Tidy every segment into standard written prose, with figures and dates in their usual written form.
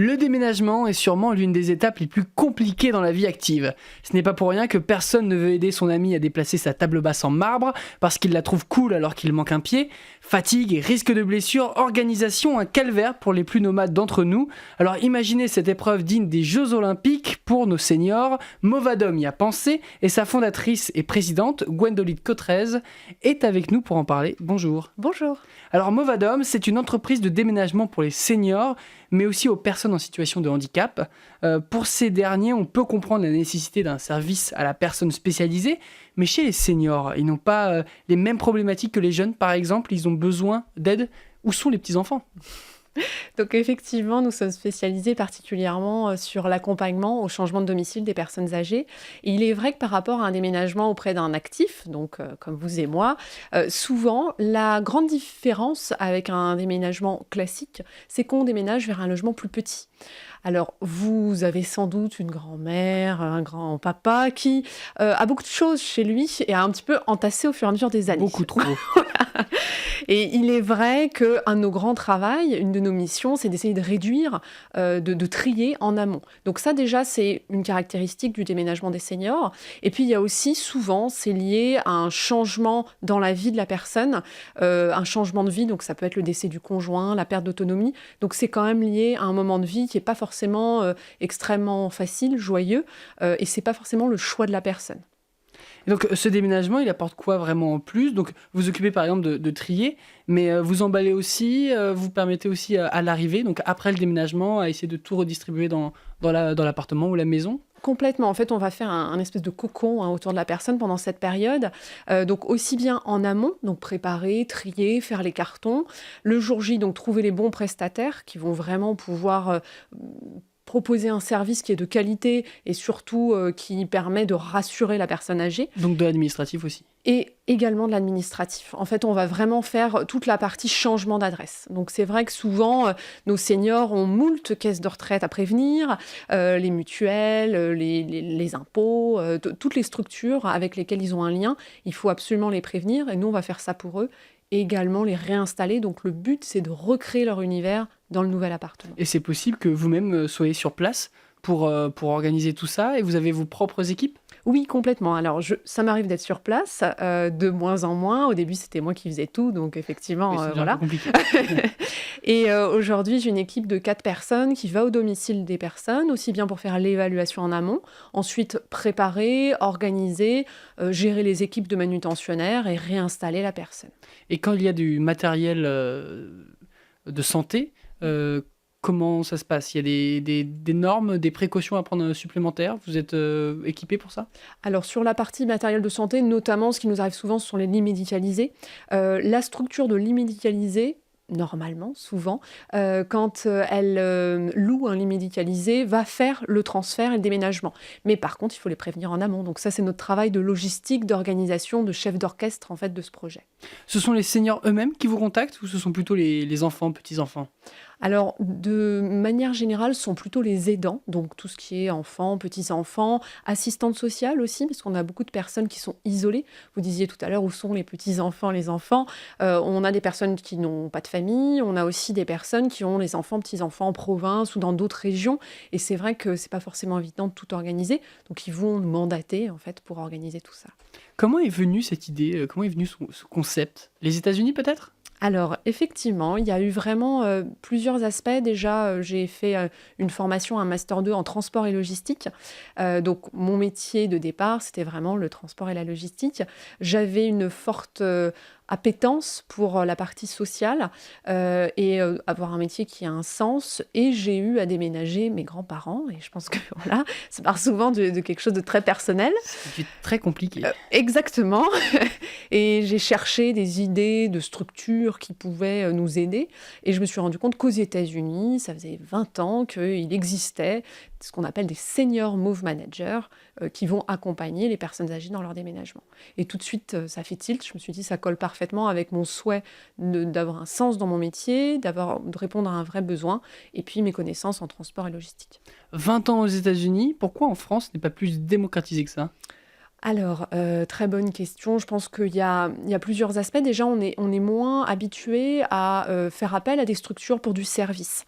Le déménagement est sûrement l'une des étapes les plus compliquées dans la vie active. Ce n'est pas pour rien que personne ne veut aider son ami à déplacer sa table basse en marbre parce qu'il la trouve cool alors qu'il manque un pied. Fatigue et risque de blessure, organisation, un calvaire pour les plus nomades d'entre nous. Alors imaginez cette épreuve digne des Jeux Olympiques pour nos seniors. Movadom y a pensé et sa fondatrice et présidente, Gwendoline Cotrez, est avec nous pour en parler. Bonjour. Bonjour. Alors Movadom, c'est une entreprise de déménagement pour les seniors, mais aussi aux personnes en situation de handicap. Pour ces derniers, on peut comprendre la nécessité d'un service à la personne spécialisée, mais chez les seniors, ils n'ont pas les mêmes problématiques que les jeunes, par exemple, ils ont besoin d'aide. Où sont les petits-enfants ? Donc effectivement, nous sommes spécialisés particulièrement sur l'accompagnement au changement de domicile des personnes âgées. Et il est vrai que par rapport à un déménagement auprès d'un actif, donc comme vous et moi, souvent la grande différence avec un déménagement classique, c'est qu'on déménage vers un logement plus petit. Alors, vous avez sans doute une grand-mère, un grand-papa qui a beaucoup de choses chez lui et a un petit peu entassé au fur et à mesure des années. Beaucoup trop. Et il est vrai qu'un de nos grands travaux, une de nos missions, c'est d'essayer de réduire, de trier en amont. Donc ça, déjà, c'est une caractéristique du déménagement des seniors. Et puis, il y a aussi, souvent, c'est lié à un changement dans la vie de la personne, un changement de vie. Donc, ça peut être le décès du conjoint, la perte d'autonomie. Donc, c'est quand même lié à un moment de vie qui n'est pas forcément extrêmement facile, joyeux, et c'est pas forcément le choix de la personne. Et donc ce déménagement, il apporte quoi vraiment en plus ? Donc vous occupez par exemple de trier, mais vous emballez aussi, vous permettez aussi à l'arrivée, donc après le déménagement, à essayer de tout redistribuer dans l'appartement ou la maison ? Complètement. En fait, on va faire un espèce de cocon autour de la personne pendant cette période. Donc, aussi bien en amont, donc préparer, trier, faire les cartons. Le jour J, donc trouver les bons prestataires qui vont vraiment pouvoir proposer un service qui est de qualité et surtout qui permet de rassurer la personne âgée. Donc de l'administratif aussi. Et également de l'administratif. En fait, on va vraiment faire toute la partie changement d'adresse. Donc, c'est vrai que souvent, nos seniors ont moult caisses de retraite à prévenir, les mutuelles, les impôts, toutes les structures avec lesquelles ils ont un lien. Il faut absolument les prévenir et nous, on va faire ça pour eux. Et également les réinstaller. Donc, le but, c'est de recréer leur univers dans le nouvel appartement. Et c'est possible que vous-même soyez sur place pour organiser tout ça et vous avez vos propres équipes ? Oui, complètement. Alors, ça m'arrive d'être sur place, de moins en moins. Au début, c'était moi qui faisais tout, donc effectivement, oui, c'est voilà. un peu compliqué. Et aujourd'hui, j'ai une équipe de 4 personnes qui va au domicile des personnes, aussi bien pour faire l'évaluation en amont, ensuite préparer, organiser, gérer les équipes de manutentionnaires et réinstaller la personne. Et quand il y a du matériel de santé, comment ça se passe ? Il y a des normes, des précautions à prendre supplémentaires ? Vous êtes équipé pour ça ? Alors, sur la partie matériel de santé, notamment, ce qui nous arrive souvent, ce sont les lits médicalisés. La structure de lit médicalisé, normalement, souvent, quand elle loue un lit médicalisé, va faire le transfert et le déménagement. Mais par contre, il faut les prévenir en amont. Donc ça, c'est notre travail de logistique, d'organisation, de chef d'orchestre, en fait, de ce projet. Ce sont les seniors eux-mêmes qui vous contactent ou ce sont plutôt les enfants, petits-enfants ? Alors, de manière générale, ce sont plutôt les aidants, donc tout ce qui est enfants, petits-enfants, assistantes sociales aussi, parce qu'on a beaucoup de personnes qui sont isolées. Vous disiez tout à l'heure où sont les petits-enfants, les enfants. On a des personnes qui n'ont pas de famille, on a aussi des personnes qui ont les enfants, petits-enfants en province ou dans d'autres régions. Et c'est vrai que c'est pas forcément évident de tout organiser, donc ils vont nous mandater en fait pour organiser tout ça. Comment est venue cette idée ? Comment est venu ce concept ? Les États-Unis peut-être ? Alors, effectivement, il y a eu vraiment plusieurs aspects. Déjà, j'ai fait une formation, un Master 2 en transport et logistique. Donc, mon métier de départ, c'était vraiment le transport et la logistique. J'avais une forte appétence pour la partie sociale et avoir un métier qui a un sens. Et j'ai eu à déménager mes grands-parents. Et je pense que voilà, ça part souvent de quelque chose de très personnel. C'est très compliqué. Exactement. Et j'ai cherché des idées de structures qui pouvaient nous aider. Et je me suis rendu compte qu'aux États-Unis, ça faisait 20 ans qu'il existait ce qu'on appelle des senior move managers qui vont accompagner les personnes âgées dans leur déménagement. Et tout de suite, ça fait tilt. Je me suis dit, ça colle parfaitement avec mon souhait d'avoir un sens dans mon métier, de répondre à un vrai besoin, et puis mes connaissances en transport et logistique. 20 ans aux États-Unis, pourquoi en France ce n'est pas plus démocratisé que ça ? Alors, très bonne question. Je pense qu'il y a plusieurs aspects. Déjà, on est moins habitué à faire appel à des structures pour du service.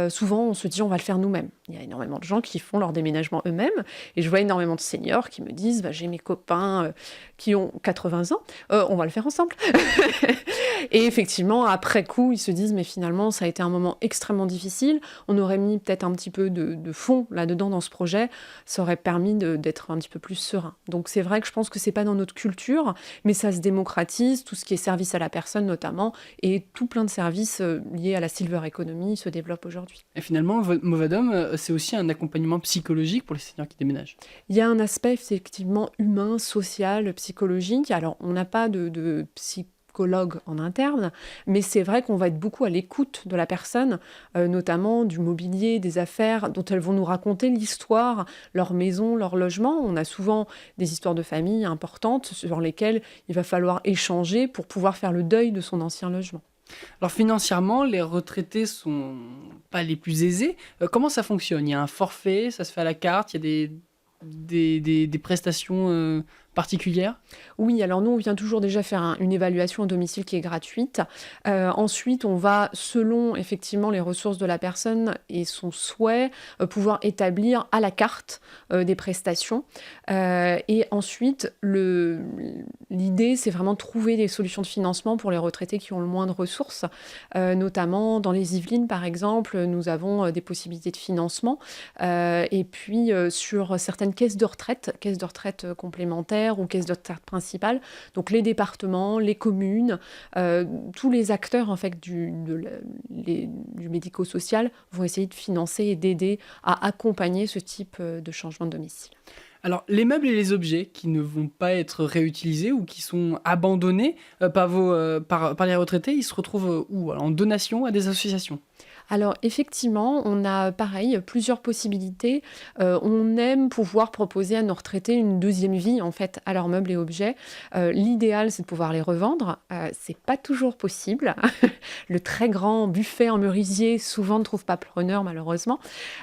Souvent, on se dit: «On va le faire nous-mêmes». Il y a énormément de gens qui font leur déménagement eux-mêmes et je vois énormément de seniors qui me disent: «Bah, j'ai mes copains, qui ont 80 ans, on va le faire ensemble». Et effectivement, après coup, ils se disent: «Mais finalement, ça a été un moment extrêmement difficile. On aurait mis peut-être un petit peu de fond là-dedans dans ce projet. Ça aurait permis d'être un petit peu plus serein». Donc c'est vrai que je pense que c'est pas dans notre culture, mais ça se démocratise, tout ce qui est service à la personne notamment, et tout plein de services liés à la silver economy se développent aujourd'hui. Et finalement, Movadom, c'est aussi un accompagnement psychologique pour les seniors qui déménagent. Il y a un aspect effectivement humain, social, psychologique. Alors, on n'a pas de psychologue en interne, mais c'est vrai qu'on va être beaucoup à l'écoute de la personne, notamment du mobilier, des affaires dont elles vont nous raconter l'histoire, leur maison, leur logement. On a souvent des histoires de famille importantes sur lesquelles il va falloir échanger pour pouvoir faire le deuil de son ancien logement. Alors financièrement, les retraités sont pas les plus aisés. Comment ça fonctionne? Il y a un forfait, ça se fait à la carte, il y a des prestations particulières? Oui, alors nous, on vient toujours déjà faire une évaluation au domicile qui est gratuite. Ensuite, on va, selon effectivement les ressources de la personne et son souhait, pouvoir établir à la carte des prestations. Et ensuite, l'idée, c'est vraiment de trouver des solutions de financement pour les retraités qui ont le moins de ressources. Notamment dans les Yvelines, par exemple, nous avons des possibilités de financement. Et puis, sur certaines caisses de retraite complémentaires, ou caisse de retraite principale, donc les départements, les communes, tous les acteurs en fait du médico-social vont essayer de financer et d'aider à accompagner ce type de changement de domicile. Alors, les meubles et les objets qui ne vont pas être réutilisés ou qui sont abandonnés par les retraités, ils se retrouvent où? Alors, en donation à des associations? Alors effectivement, on a pareil plusieurs possibilités. On aime pouvoir proposer à nos retraités une deuxième vie en fait à leurs meubles et objets. L'idéal, c'est de pouvoir les revendre. C'est pas toujours possible. Le très grand buffet en merisier souvent ne trouve pas preneur malheureusement.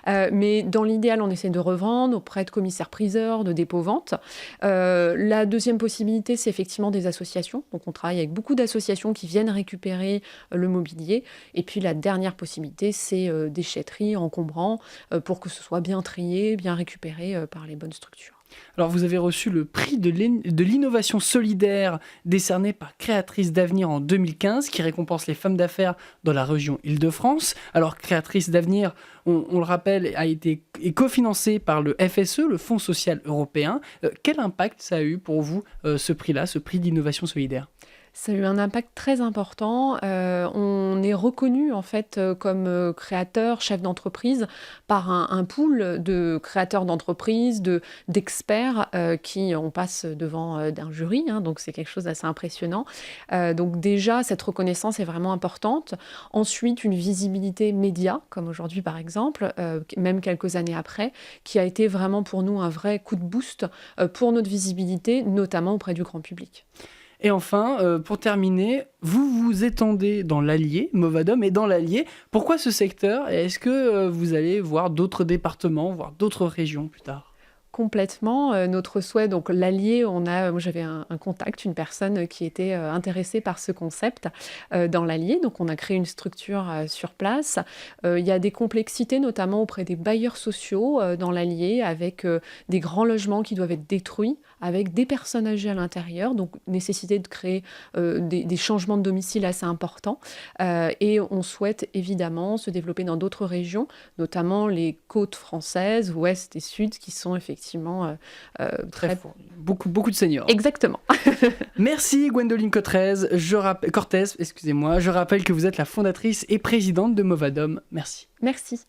Mais dans l'idéal, on essaie de revendre auprès de commissaires-priseurs, de dépôts-ventes. La deuxième possibilité, c'est effectivement des associations. Donc on travaille avec beaucoup d'associations qui viennent récupérer le mobilier. Et puis la dernière possibilité, c'est déchetterie, encombrant, pour que ce soit bien trié, bien récupéré par les bonnes structures. Alors, vous avez reçu le prix de l'innovation solidaire décerné par Créatrices d'Avenir en 2015, qui récompense les femmes d'affaires dans la région Île-de-France. Alors, Créatrices d'Avenir, on le rappelle, est cofinancé par le FSE, le Fonds social européen. Quel impact ça a eu pour vous, ce prix-là, ce prix d'innovation solidaire? Ça a eu un impact très important. On est reconnu en fait comme créateur, chef d'entreprise par un pool de créateurs d'entreprises, d'experts qui on passe devant d'un jury, hein, donc c'est quelque chose d'assez impressionnant. Donc déjà, cette reconnaissance est vraiment importante. Ensuite, une visibilité média, comme aujourd'hui par exemple, même quelques années après, qui a été vraiment pour nous un vrai coup de boost pour notre visibilité, notamment auprès du grand public. Et enfin, pour terminer, vous vous étendez dans l'Allier, Movadom est dans l'Allier. Pourquoi ce secteur? Et est-ce que vous allez voir d'autres départements, voire d'autres régions plus tard? Complètement. Notre souhait, donc l'Allier, moi j'avais un contact, une personne qui était intéressée par ce concept dans l'Allier. Donc on a créé une structure sur place. Il y a des complexités, notamment auprès des bailleurs sociaux dans l'Allier, avec des grands logements qui doivent être détruits, avec des personnes âgées à l'intérieur. Donc nécessité de créer des changements de domicile assez importants. Et on souhaite évidemment se développer dans d'autres régions, notamment les côtes françaises, ouest et sud, qui sont effectivement très fort. Beaucoup de seniors. Exactement. Merci Gwendoline Cortez, excusez-moi. Je rappelle que vous êtes la fondatrice et présidente de Movadom. Merci. Merci.